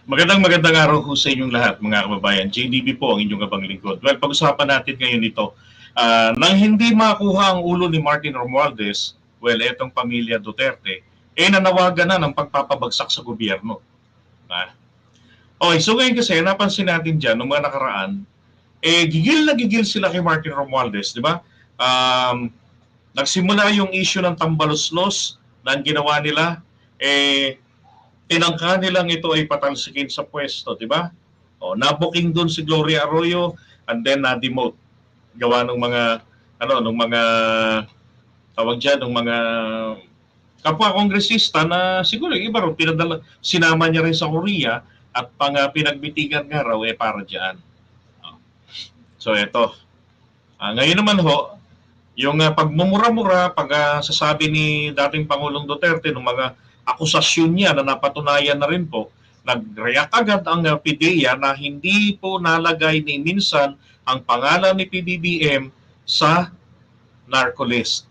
Magandang araw ho sa inyong lahat, mga kababayan. JDB po ang inyong abang lingkod. Well, pag-usapan natin ngayon ito. Nang hindi makuha ang ulo ni Martin Romualdez, well, etong pamilya Duterte, nanawagan na ng pagpapabagsak sa gobyerno. Okay, so ngayon kasi, napansin natin dyan, noong mga nakaraan, gigil na gigil sila kay Martin Romualdez, di ba? Nagsimula yung issue ng tambaluslos na ang ginawa nila, tinangka nilang ito ay patalsikin sa pwesto, di ba? Nabuking doon si Gloria Arroyo and then na-demote. Gawa ng mga tawag diyan, ng mga kapwa kongresista na siguro yung iba rin pinadala, sinama niya rin sa Korea at pinagbitigan nga raw para diyan. So ito. Ngayon naman ho, yung pagmumura-mura, sasabi ni dating Pangulong Duterte ng mga akusasyon niya na napatunayan na rin po, nag-react agad ang PDEA na hindi po nalagay ni minsan ang pangalan ni PBBM sa narcolist.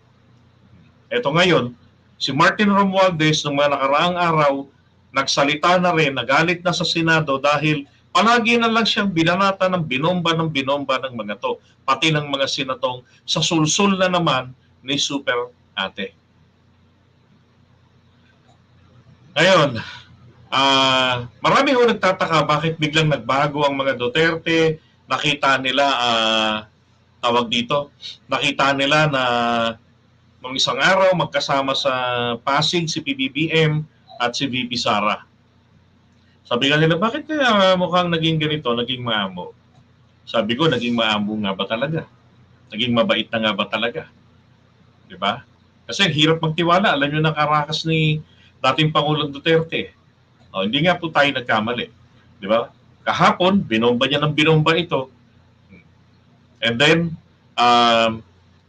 Ito ngayon, si Martin Romualdez noong mga nakaraang araw, nagsalita na rin, nagalit na sa Senado dahil palagi na lang siyang binanata ng binomba ng mga to, pati ng mga senatong sa sulsul na naman ni Super Ate. Ngayon, marami ho nagtataka bakit biglang nagbago ang mga Duterte. Nakita nila, nakita nila na nung isang araw magkasama sa Pasig si PBBM at si VP Sara. Sabi nga nila, bakit kaya mukhang naging ganito, naging maamo? Sabi ko, naging maamo nga ba talaga? Naging mabait na nga ba talaga? Diba? Kasi hirap magtiwala. Alam nyo, nakarakas ni dating Pangulong Duterte. Hindi nga po tayo nagkamali. Di ba? Kahapon, binomba niya ng binomba ito. And then,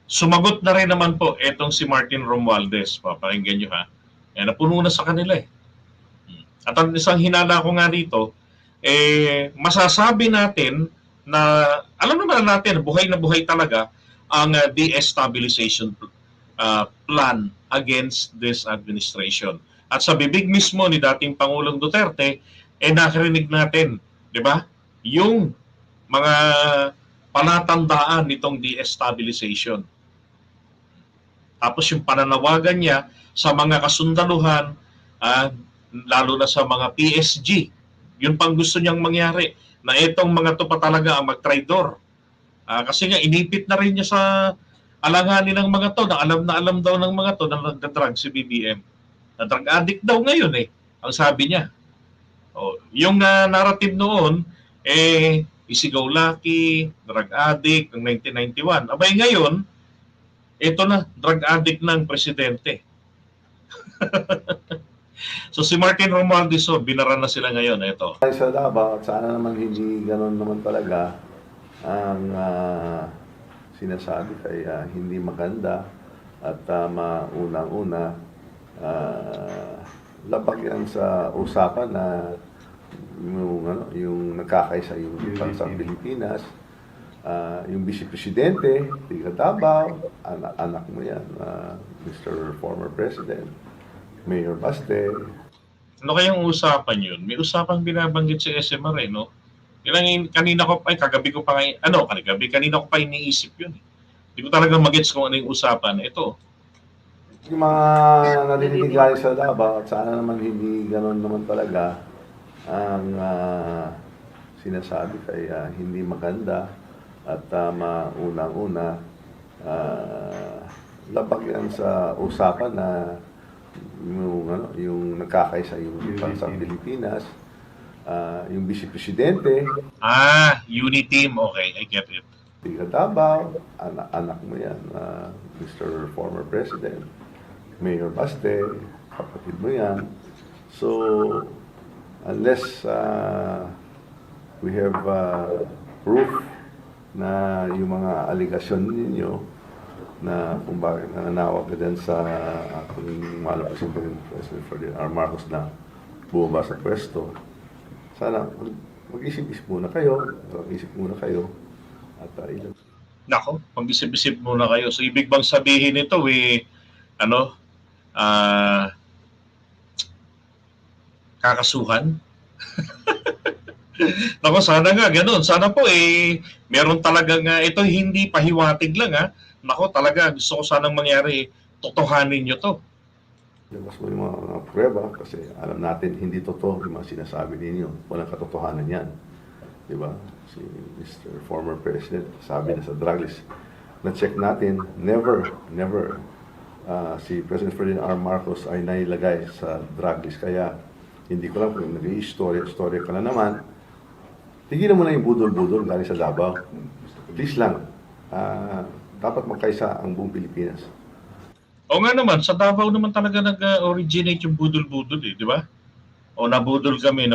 sumagot na rin naman po itong si Martin Romualdez. Papakinggan nyo ha. Napuno na sa kanila eh. At ang isang hinala ko nga dito, masasabi natin na, alam naman natin, buhay na buhay talaga ang de-estabilization plan against this administration. At sa bibig mismo ni dating Pangulong Duterte, nakarinig natin, di ba? Yung mga palatandaan nitong de-estabilization. Tapos yung pananawagan niya sa mga kasundaluhan, lalo na sa mga PSG, yun pang gusto niyang mangyari, na itong mga to pa talaga ang magtraidor. Kasi nga, inipit na rin niya sa alanganin ng mga to, na alam daw ng mga to na nagdadrag si BBM. Na drug addict daw ngayon ang sabi niya. Yung narrative noon, isigaw laki, drug addict ng 1991. Abay ngayon, ito na, drug addict ng presidente. So si Martin Romualdez, binara na sila ngayon. Ito. Sa Davao, sana naman hindi gano'n naman talaga ang sinasabi kaya hindi maganda at unang-una labag yan sa usapan na yung nagkakaisa yung bansang Pilipinas, yung Vice Presidente, Tiga Davao, anak mo yan, Mr. Former President, Mayor Baste. Ano kayang usapan yun? May usapang binabanggit sa SMR no? Kanina ko pa iniisip yun. Hindi ko talaga magets kung ano yung usapan. Ito. Yung mga narinig galing sa Davao, at sana naman hindi gano'n naman talaga ang sinasabi kaya hindi maganda at unang-una labag yan sa usapan na yung nagkakaisa yung bansang Pilipinas, yung Vice Presidente. Unity team. Okay, I get it. Tiga Davao, anak mo yan, Mr. Former President, Mayor Baste, kapatid mo yan. So, unless we have proof na yung mga aligasyon ninyo na kung bakit nananawag ka din sa ating mahal na President Ferdinand Marcos na bumaba sa pwesto, sana mag-isip-isip muna kayo, at Nako, pag-isip-isip muna kayo. So, ibig bang sabihin nito, kakasuhan Ako, sana nga, ganun. Sana po, meron talagang, ito hindi pahiwatig lang, ha. Nako, talaga, gusto ko sanang mangyari, totohanin nyo to. Labas mo yung mga prueba kasi alam natin hindi totoo yung mga sinasabi ninyo. Walang katotohanan yan. Di ba? Si Mr. Former President, sabi na sa drug list, na-check natin, never, si President Ferdinand R. Marcos ay nailagay sa drug list. Kaya, hindi ko lang kung nag-i-story ka na naman, tigilan mo na yung budol-budol galing sa Davao. Please lang, dapat magkaisa ang buong Pilipinas. O nga naman, sa Davao naman talaga nag-originate yung budol-budol, di ba? O nabudol kami.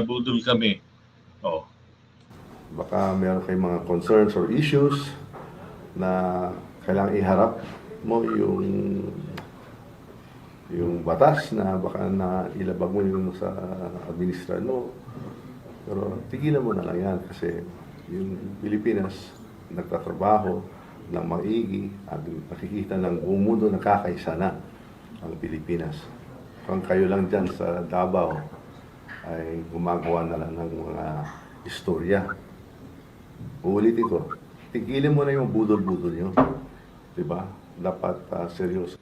O. Baka meron kayong mga concerns or issues na kailangan iharap mo yung batas na baka na ilabag mo yung sa administrado. Pero tigilan mo na lang yan kasi yung Pilipinas nagtatrabaho ng maigi at nakikita ng buong mundo nakakaisa na ang Pilipinas. Kung kayo lang dyan sa Davao ay gumagawa na lang ng mga istorya. Uulitin ko, tigilin mo na yung budol-budol nyo. Diba? Dapat seryoso.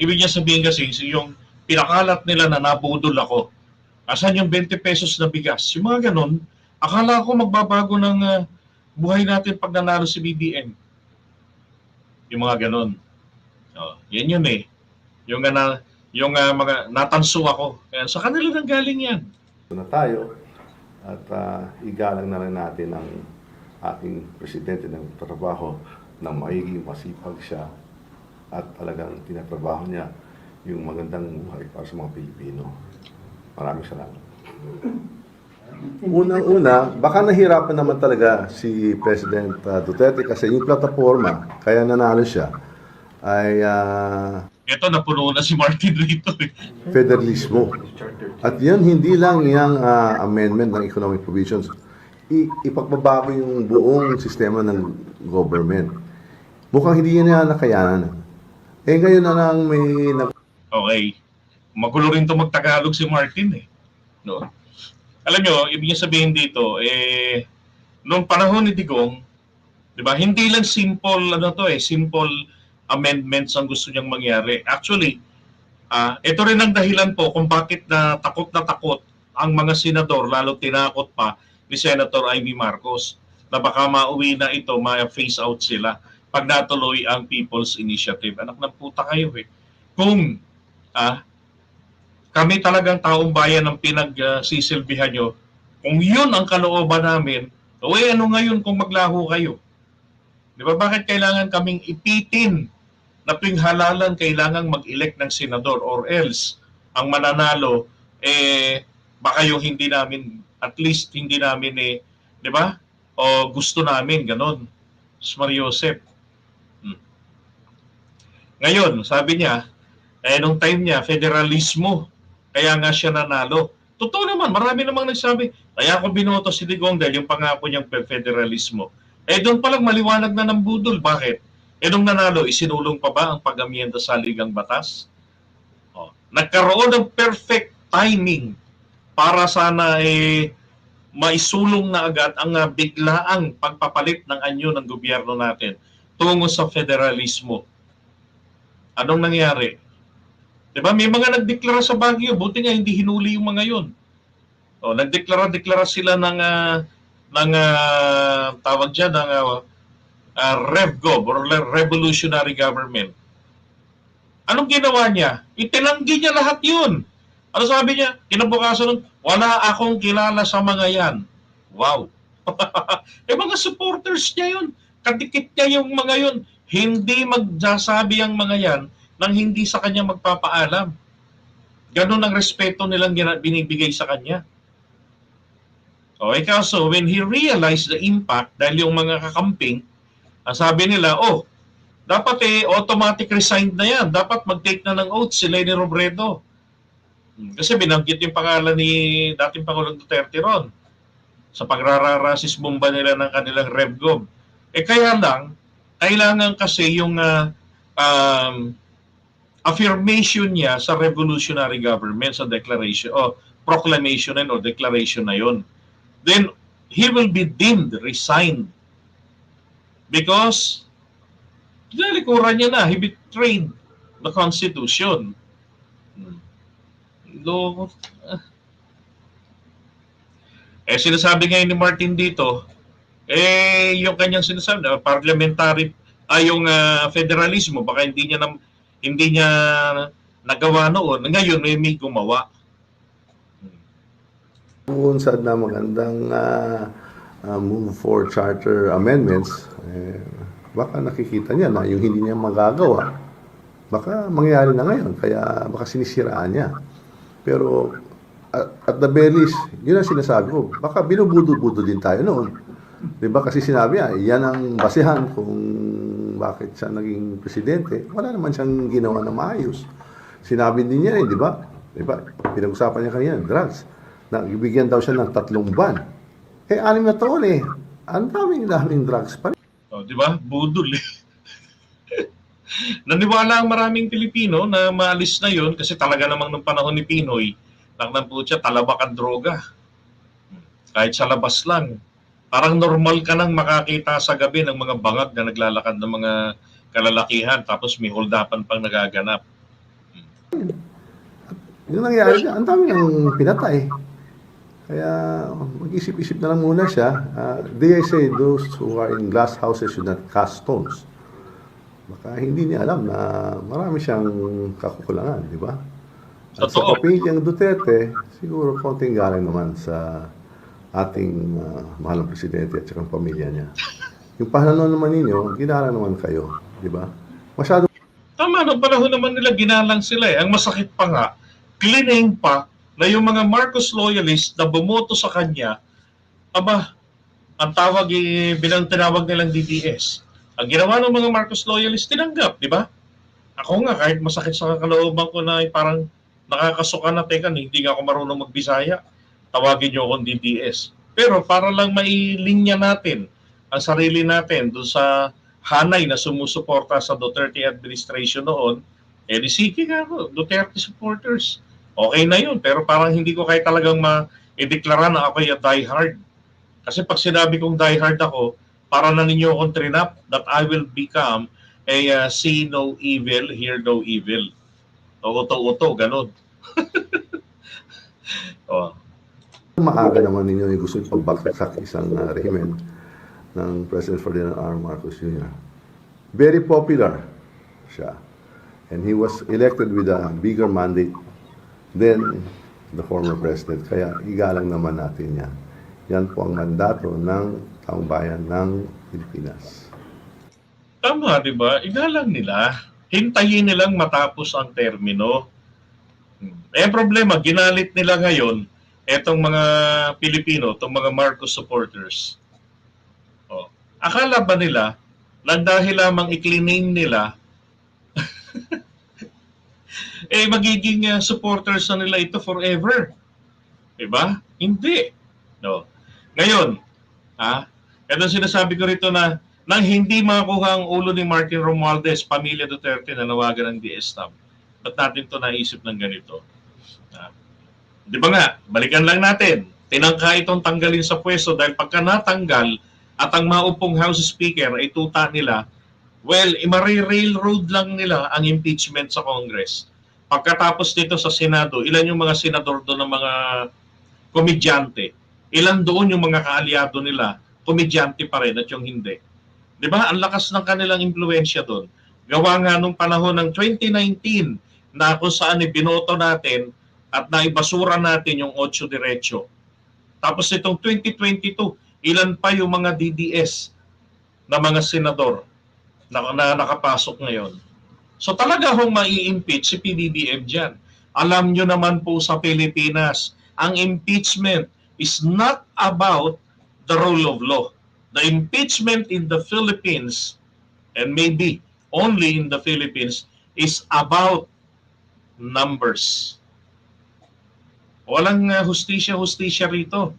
Ibig niya sabihin kasi, yung pinakalat nila na nabudol ako, asan yung 20 pesos na bigas? Yung mga ganun, akala ko magbabago ng buhay natin pag nanalo si BBM. Yung mga ganun. Yan yun eh. Yung mga natanso ako. Kaya sa kanila nang galing yan. Na tayo at igalang na lang natin ang ating presidente ng trabaho na maigi, masipag siya at talagang tinatrabaho niya yung magandang buhay para sa mga Pilipino. Maraming salamat. Unang-una, baka nahirapan naman talaga si President Duterte kasi yung plataforma, kaya nanalo siya, ay Ito, napuno na si Martin rito. federalismo. At yan, hindi lang yung amendment ng economic provisions. Ipagbabago yung buong sistema ng government. Mukhang hindi niya nakayanan. Ngayon na lang may... Okay. Magulo rin to magtagalog si Martin eh. No? Alam nyo, ibig niya sabihin dito, noong panahon ni Digong, di ba, hindi lang simple amendments ang gusto niyang mangyari. Actually, ito rin ang dahilan po kung bakit na takot ang mga senador, lalo tinakot pa ni Senator Amy Marcos, na baka mauwi na ito, ma-phase out sila pag natuloy ang People's Initiative. Anak ng puta kayo eh. Kung kami talagang taong bayan ang pinagsisilbihan nyo, kung yun ang kalooban namin, ano ngayon kung maglaho kayo? Di ba, bakit kailangan kaming ipitin na tuwing halalan kailangan mag-elect ng senador or else ang mananalo, baka yung hindi namin, at least hindi namin, di ba? O gusto namin, ganon. Mario Joseph. Ngayon, sabi niya, nung time niya, federalismo, kaya nga siya nanalo. Totoo naman, marami namang nagsabi, kaya ako binoto si Digong dahil yung pangako niyang federalismo. Doon palang maliwanag na ng budol. Bakit? Nung nanalo, isinulong pa ba ang pag-amienda sa ligang batas? Nagkaroon ng perfect timing para sana maisulong na agad ang biglaang pagpapalit ng anyo ng gobyerno natin tungo sa federalismo. Anong nangyari? Diba? May mga nagdeklara sa Baguio, buti nga hindi hinuli yung mga yun. Nagdeklara sila ng tawag dyan, ng RevGov or Revolutionary Government. Anong ginawa niya? Itinanggi niya lahat yun. Ano sabi niya? Kinabukasan nun, wala akong kilala sa mga yan. Wow. Mga supporters niya yun. Kadikit niya yung mga yun. Hindi magsasabi ang mga yan nang hindi sa kanya magpapaalam. Ganun ang respeto nilang binibigay sa kanya. Okay, so when he realized the impact, dahil yung mga kakamping, sabi nila, dapat automatic resigned na yan. Dapat mag-take na ng oath si Leni Robredo. Kasi binanggit yung pangalan ni dating Pangulong Duterte ron sa pagrararasis bomba nila ng kanilang RevGov. Kaya lang, kailangan kasi yung affirmation niya sa revolutionary government, sa declaration, proclamation or declaration na yon, then he will be deemed resigned because tinalikuran niya na, he betrayed the Constitution. Loko. Sinasabi ngayon ni Martin dito, yung kanyang sinasabi na parliamentary, yung federalismo, baka hindi niya nagawa noon. Ngayon, may gumawa. Unsad na magandang move for charter amendments, baka nakikita niya na yung hindi niya magagawa, baka mangyari na ngayon, kaya baka sinisiraan niya. Pero at the very least, yun ang sinasabi ko, baka binubudo-budo din tayo noon. Diba? Kasi sinabi niya, yan ang basihan kung bakit siya naging presidente. Wala naman siyang ginawa na maayos. Sinabi din niya di ba? Diba? Pinag-usapan niya kanina, drugs. Ibigyan daw siya ng 3 buwan. 6 na taon Ang daming drugs pa rin. Di ba? Budol Naniwala ang maraming Pilipino na maalis na yon kasi talaga namang nung panahon ni Pinoy, lang po siya, talabak ang droga. Kahit sa labas lang. Parang normal ka nang makakita sa gabi ng mga bangag na naglalakad ng mga kalalakihan tapos may holdapan pang nagaganap. Yung nangyari na, ang dami ng pinatay. Kaya mag-isip-isip na lang muna siya. They say those who are in glass houses should not cast stones. Baka hindi niya alam na marami siyang kakukulangan, di ba? At sa pamilyang Duterte, siguro konting galing naman sa ating mahal na presidente at saka pamilya niya. Yung pahalanon naman ninyo, ginalang naman kayo, di ba? Masyado. Tama, noong panahon naman nila, ginalang sila Ang masakit pa nga, cleaning pa na yung mga Marcos loyalists na bumoto sa kanya, ang tawag tinawag nilang DDS. Ang ginawa ng mga Marcos loyalists, tinanggap, di ba? Ako nga, kahit masakit sa kalooban ko na parang nakakasuka na, teka, hindi nga ako marunong magbisaya, tawagin niyo akong DDS. Pero para lang mailinya natin ang sarili natin doon sa hanay na sumusuporta sa Duterte administration noon, sige nga ako, Duterte supporters. Okay na yun, pero parang hindi ko kahit talagang ma-ideklara na ako yung diehard. Kasi pag sinabi kong diehard ako, para na ninyo akong trinap that I will become a see no evil, hear no evil. Uto-uto, ganun. Maaga naman ninyo yung gusto yung pagbaksak isang rehimen ng President Ferdinand R. Marcos Jr. Very popular siya. And he was elected with a bigger mandate than the former president. Kaya igalang naman natin yan. Yan po ang mandato ng taong bayan ng Pilipinas. Tama, di ba? Igalang nila. Hintayin nilang matapos ang termino. Problema, ginalit nila ngayon etong mga Pilipino, itong mga Marcos supporters. Akala ba nila na dahil lamang i-clean nila magiging supporters na nila ito forever? Diba? Hindi. No. Ngayon, ito sinasabi ko rito na nang hindi makakuha ang ulo ni Martin Romualdez, pamilya Duterte, na nawagan ng DSTAB. Ba't natin ito naisip ng ganito? Di ba nga, balikan lang natin. Tinangka itong tanggalin sa pwesto dahil pagka natanggal at ang maupong House Speaker ay tuta nila, i-railroad lang nila ang impeachment sa Congress. Pagkatapos dito sa Senado, ilan yung mga senador doon ng mga komedyante? Ilan doon yung mga kaalyado nila? Komedyante pa rin at yung hindi. Di ba? Ang lakas ng kanilang impluensya doon. Gawa nga nung panahon ng 2019 na kung saan binoto natin at naibasura natin yung 8 diretso. Tapos itong 2022, ilan pa yung mga DDS na mga senador na nakapasok ngayon. So talaga hong mai-impeach si PBBM dyan. Alam nyo naman po sa Pilipinas, ang impeachment is not about the rule of law. The impeachment in the Philippines, and maybe only in the Philippines, is about numbers. Walang hustisya-hustisya rito.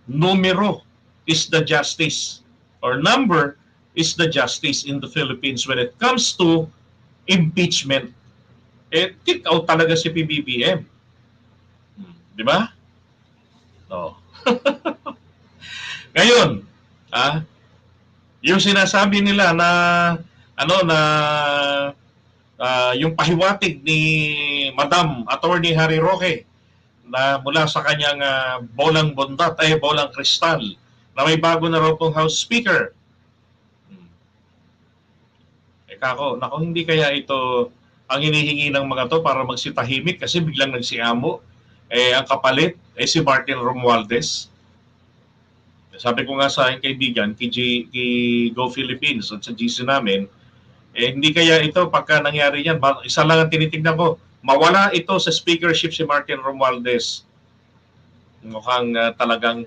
Numero is the justice, or number is the justice in the Philippines when it comes to impeachment. Kick out talaga si PBBM. Di ba? No. Ngayon, yung sinasabi nila na yung pahiwatig ni Madam Attorney Harry Roque na mula sa kanyang bolang kristal na may bago na raw pong House Speaker. Nako, hindi kaya ito ang hinihingi ng mga to para magsitahimik kasi biglang nagsiamo. Ang kapalit si Martin Romualdez. Sabi ko nga sa aking kaibigan, kay Go Philippines at sa GC namin, hindi kaya ito pagka nangyari yan, isa lang ang tinitignan ko, mawala ito sa speakership si Martin Romualdez. Mukhang talagang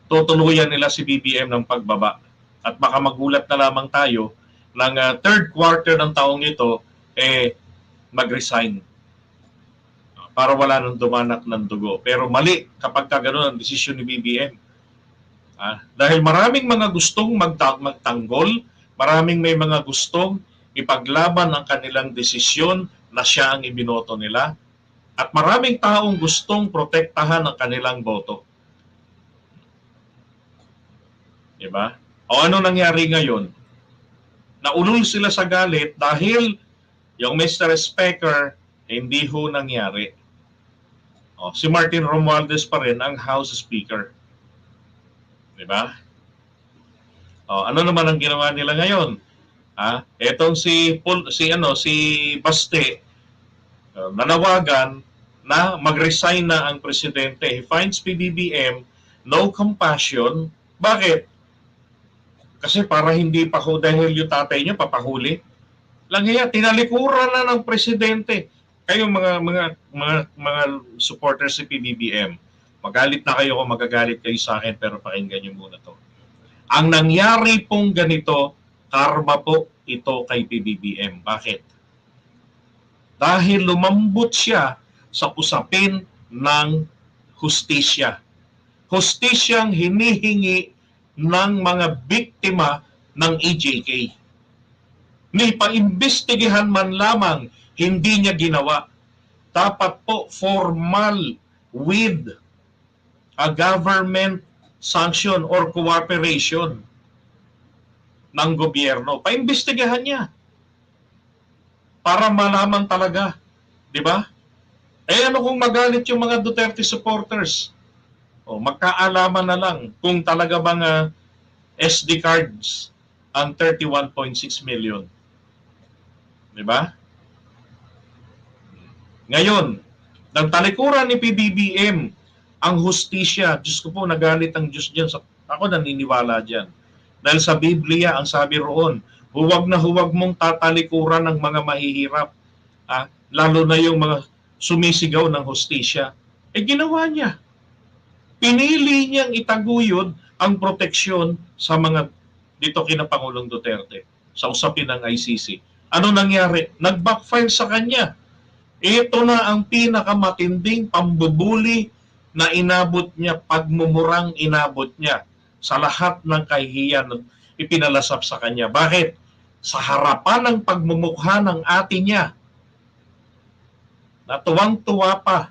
tutuluyan nila si BBM ng pagbaba. At baka magulat na lamang tayo ng third quarter ng taong ito, mag-resign. Para wala nang dumanak ng dugo. Pero mali kapag gano'n ang desisyon ni BBM. Dahil maraming mga gustong magtanggol, maraming may mga gustong ipaglaban ang kanilang desisyon na siya ang ibinoto nila, at maraming taong gustong protektahan ang kanilang boto. Diba? O ano nangyari ngayon? Naulol sila sa galit dahil yung Mr. Speaker hindi ho nangyari. Si Martin Romualdez pa rin ang House Speaker. Diba? Ano naman ang ginawa nila ngayon? Etong si Baste, nanawagan na mag-resign na ang presidente. He finds PBBM no compassion. Bakit? Kasi para hindi pa ho, dahil yung tatay niya papahuli. Lang tinalikuran na ng presidente. Kayong mga supporters si PBBM, magalit na kayo kung magagalit kayo sa akin, pero pakinggan niyo muna to. Ang nangyari pong ganito, karma po ito kay PBBM. Bakit? Dahil lumambot siya sa usapin ng hustisya. Hustisyang hinihingi ng mga biktima ng EJK. Ni paimbestigahan man lamang, hindi niya ginawa. Dapat po formal with a government sanction or cooperation ng gobyerno. Paimbestigahan niya para malaman talaga. Di ba? Ano kung magalit yung mga Duterte supporters? Magkaalaman na lang kung talaga bang SD cards ang 31.6 million. Di ba? Ngayon, ng talikuran ni PBBM ang hustisya. Diyos ko po, nagalit ang Diyos dyan. Ako naniniwala dyan. Dahil sa Biblia, ang sabi roon, huwag na huwag mong tatalikuran ng mga mahihirap. Lalo na yung mga sumisigaw ng hustisya. Ginawa niya. Pinili niyang itaguyod ang proteksyon sa mga dito kina Pangulong Duterte sa usapin ng ICC. Ano nangyari? Nag-backfire sa kanya. Ito na ang pinakamatinding pambubuli na inabot niya, pagmumurang inabot niya sa lahat ng kahihiyan na ipinalasap sa kanya. Bakit? Sa harapan ng pagmumukha ng ate niya, na tuwang-tuwa pa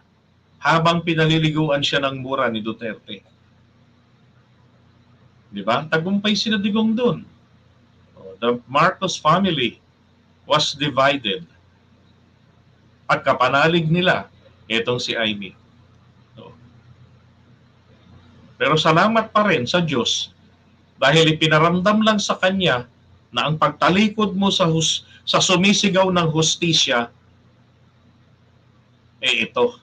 habang pinaliliguan siya ng mura ni Duterte. Di ba? Tagumpay sila digong doon. The Marcos family was divided. Pagkapanalig nila, itong si Amy. Pero salamat pa rin sa Diyos dahil ipinaramdam lang sa kanya na ang pagtalikod mo sa sumisigaw ng hustisya, ito.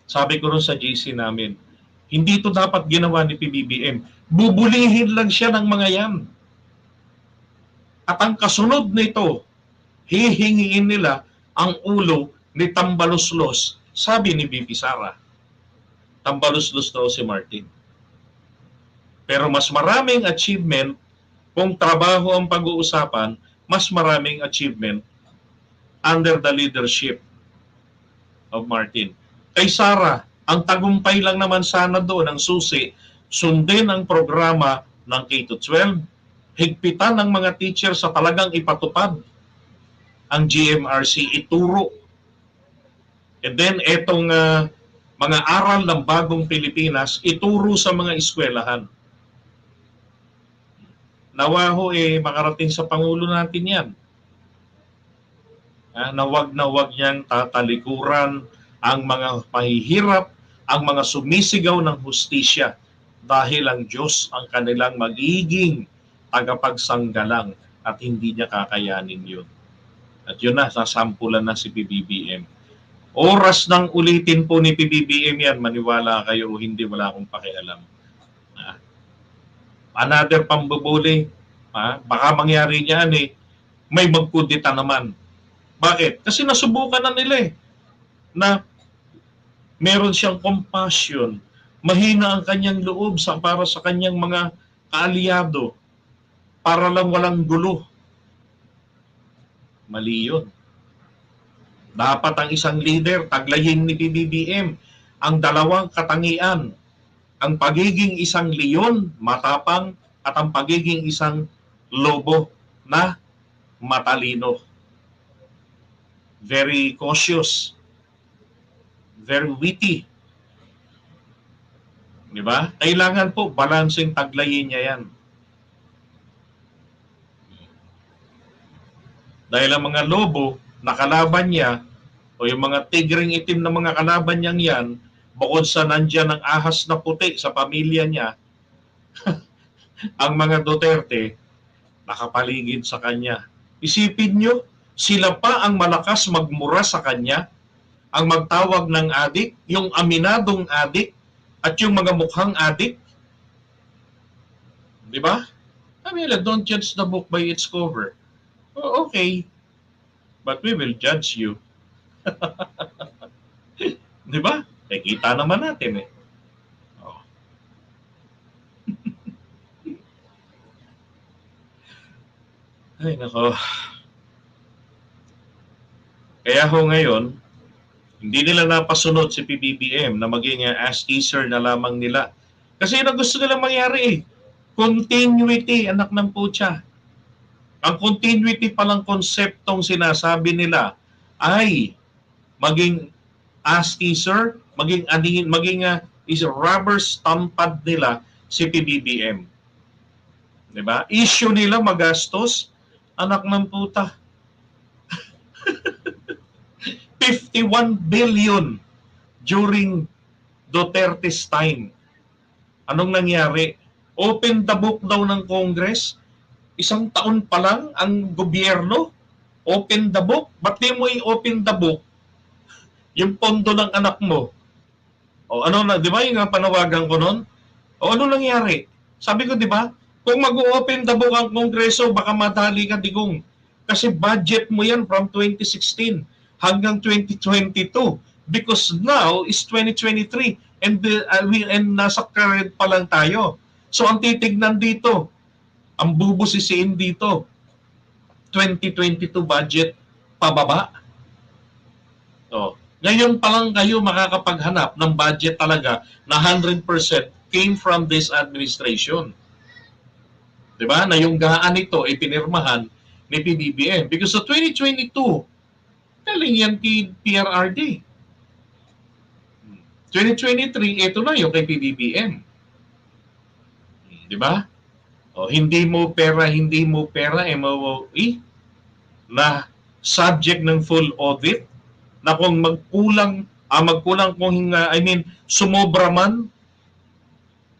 Sabi ko rin sa GC namin, hindi ito dapat ginawa ni PBBM. Bubulihin lang siya ng mga yan. At ang kasunod nito, hihingiin nila ang ulo ni Tambaluslos. Sabi ni BP Sara, Tambaluslos daw si Martin. Pero mas maraming achievement, kung trabaho ang pag-uusapan, mas maraming achievement under the leadership of Martin. Kay Sara, ang tagumpay lang naman sana doon ang susi, sundin ang programa ng K-12, higpitan ng mga teacher sa talagang ipatupad ang GMRC, ituro. And then etong mga aral ng bagong Pilipinas, ituro sa mga eskwelahan. Nawa ho makarating sa Pangulo natin yan. Na wag niyang tatalikuran ang mga mahihirap, ang mga sumisigaw ng hustisya dahil ang Diyos ang kanilang magiging tagapagsanggalang at hindi niya kakayanin yun. At yun na, sasampulan na si PBBM. Oras nang ulitin po ni PBBM yan, maniwala kayo o hindi, wala akong pakialam. Another pambubuli, baka mangyari niyan may magkudita naman. Bakit? Kasi nasubukan na nila na meron siyang compassion, mahina ang kanyang loob para sa kanyang mga kaalyado, para lang walang gulo. Mali yun. Dapat ang isang leader, taglayin ni PBBM, ang dalawang katangian, ang pagiging isang leon, matapang, at ang pagiging isang lobo na matalino. Very cautious, very witty. Di ba? Kailangan po balancing, taglayin niya yan. Dahil ang mga lobo na kalaban niya o yung mga tigring itim na mga kalaban niyang yan, bukod sa nandyan ang ahas na puti sa pamilya niya, ang mga Duterte nakapaligid sa kanya. Isipin nyo, sila pa ang malakas magmura sa kanya, ang magtawag ng adik, yung aminadong adik, at yung mga mukhang adik. Di ba? I mean, don't judge the book by its cover. Oh, okay, but we will judge you. Di ba? Kita naman natin Oh. Ay, nako. Kaya ho ngayon, hindi nila napasunod si PBBM na maging as teaser na lamang nila. Kasi yun ang gusto nilang mangyari Continuity, anak ng putya. Ang continuity palang konseptong sinasabi nila ay maging as teaser, maging is rubber stampad nila si PBBM. Diba? Issue nila magastos, anak ng puta. 51 billion during Duterte's time. Anong nangyari? Open the book daw ng Congress. Isang taon pa lang ang gobyerno. Open the book. Ba't di mo i-open the book? Yung pondo ng anak mo. O ano na, di ba yung panawagan ko noon? O ano nangyari? Sabi ko, di ba? Kung mag-open the book ang Kongreso, baka madali ka digong. Kasi budget mo yan from 2016 hanggang 2022 because now is 2023 and nasa current pa lang tayo. So ang titignan dito, ang bubusisiin dito, 2022 budget pababa. So, ngayon pa lang kayo makakapaghanap ng budget talaga na 100% came from this administration. Diba? Na yung gaan ito ay pinirmahan ni PBBM. Because sa 2022, galing yan kay PRRD. 2023, ito na yung kay PBBM. Diba? O, hindi mo pera, MOE, na subject ng full audit, na kung magkulang kung sumobra man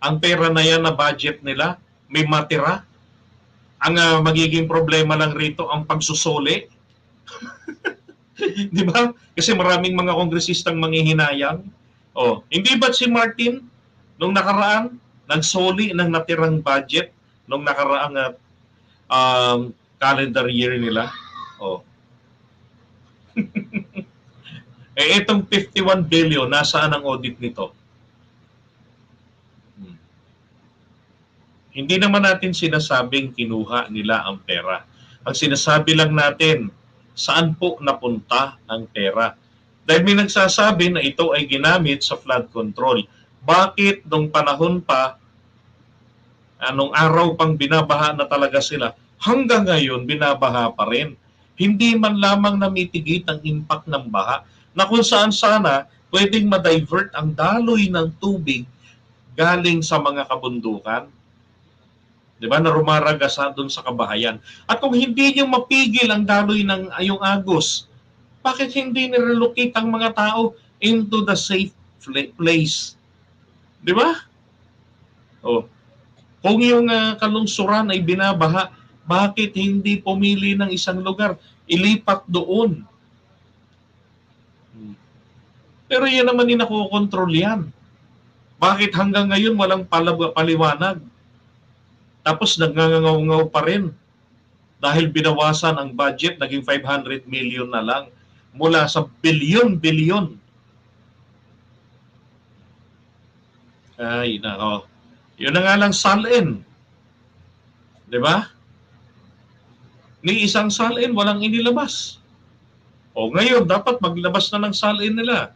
ang pera na yan na budget nila, may matira. Ang magiging problema lang rito ang pagsusuli. Di ba? Kasi maraming mga kongresistang manghihinayang. Oh, hindi ba si Martin nung nakaraan nagsoli ng natirang budget nung nakaraang calendar year nila? Oh. Itong 51 billion, nasaan ang audit nito? Hindi naman natin sinasabing kinuha nila ang pera. Ang sinasabi lang natin, saan po napunta ang pera? Dahil may nagsasabi na ito ay ginamit sa flood control. Bakit nung panahon pa, anong araw pang binabaha na talaga sila, hanggang ngayon binabaha pa rin? Hindi man lamang na mitigate ang impact ng baha. na kung saan sana pwedeng ma-divert ang daloy ng tubig galing sa mga kabundukan. Di ba? Na rumaragasa doon sa kabahayan. At kung hindi nyo mapigil ang daloy ng ayong Agos, bakit hindi nirelocate ang mga tao into the safe place? Di ba? Oh. Kung yung kalungsuran ay binabaha, bakit hindi pumili ng isang lugar? Ilipat doon. Pero yan naman yung nakokontrol yan. Bakit hanggang ngayon walang paliwanag? Tapos nagngangaw-ngaw pa rin. Dahil binawasan ang budget, naging 500 million na lang. Mula sa bilyon-bilyon. Ay, nako. Yun na nga lang salin. Di ba? Ni isang salin, walang inilabas. O ngayon, dapat maglabas na ng salin nila.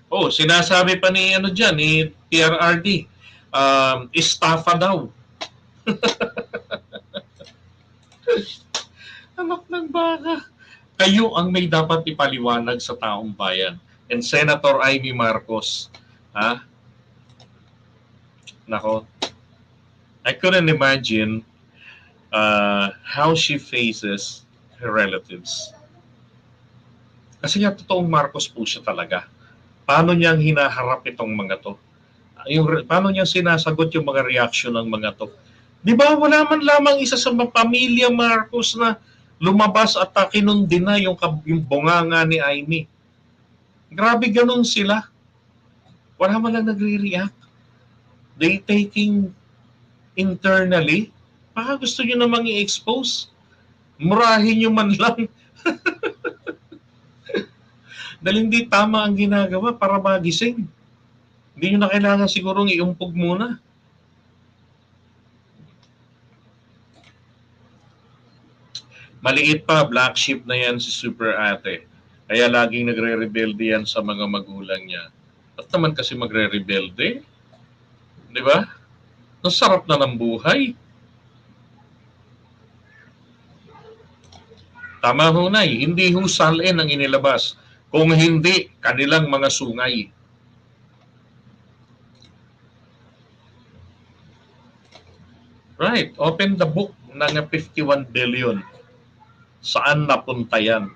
Oh, sinasabi pa ni ano diyan ni PRRD, estafa daw. Anak ng baka. Kayo ang may dapat ipaliwanag sa taong bayan. And Senator Amy Marcos, ha? Nako. I couldn't imagine how she faces her relatives. Kasi nga totoong Marcos po siya talaga. Paano niyang hinaharap itong mga to? Paano niya sinasagot yung mga reaction ng mga to? Di ba wala man lamang isa sa pamilya Marcos na lumabas at kinundin na yung bunganga ni Amy. Grabe ganun sila. Wala man lang nagre-react. They taking internally. Baka gusto nyo namang i-expose. Murahin nyo man lang. Dahil hindi tama ang ginagawa para magising. Hindi nyo na kailangan sigurong iumpog muna. Maliit pa, black sheep na yan si Super Ate. Kaya laging nagre-rebelde yan sa mga magulang niya. Ba't naman kasi magre-rebelde? Di ba? Ang sarap na ng buhay. Tama ho na hindi ho salin ang inilabas. Kung hindi, kanilang mga sungay. Right, open the book ng 51 billion. Saan napunta yan?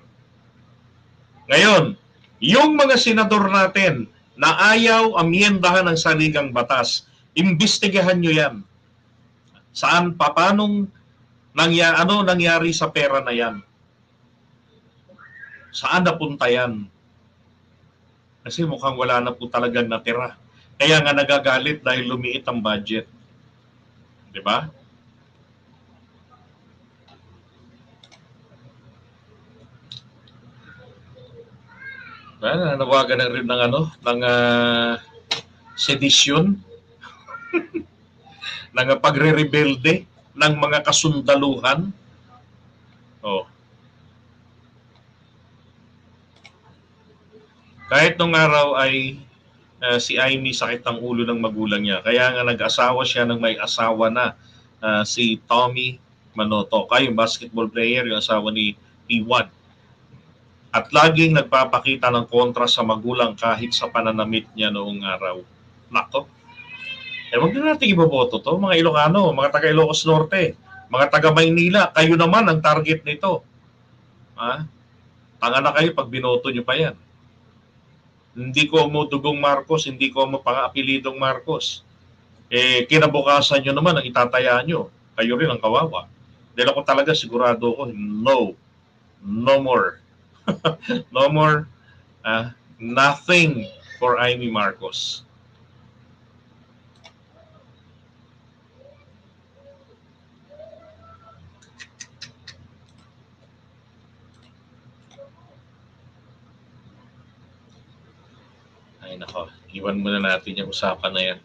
Ngayon, yung mga senador natin na ayaw amyendahan ng saligang batas, imbestigahan nyo yan. Saan, paanong ano nangyari sa pera na yan? Saan napunta yan? Kasi mukhang wala na po talagang natira. Kaya nga nagagalit dahil lumiit ang budget. Di ba? Nawagan na rin ng sedisyon, ng pagre-rebelde ng mga kasundaluhan. Oh. Kahit nung araw ay si Amy sakit ang ulo ng magulang niya. Kaya nga nag-asawa siya ng may asawa na si Tommy Manotoka, yung basketball player, yung asawa ni P1. At laging nagpapakita ng kontra sa magulang kahit sa pananamit niya noong araw. Nako. Huwag na natin iboboto to, mga Ilocano, mga taga Ilocos Norte, mga taga Maynila, kayo naman ang target nito. Ha? Tanga na kayo pag binoto nyo pa yan. Hindi ko mo dugong Marcos, hindi ko mo pang-apelidong Marcos. Kinabukasan nyo naman ang itataya nyo. Kayo rin ang kawawa. Dahil ako talaga sigurado ko, no more. No more, nothing for Amy Marcos. Ay nako, iwan muna natin yung usapan na yan.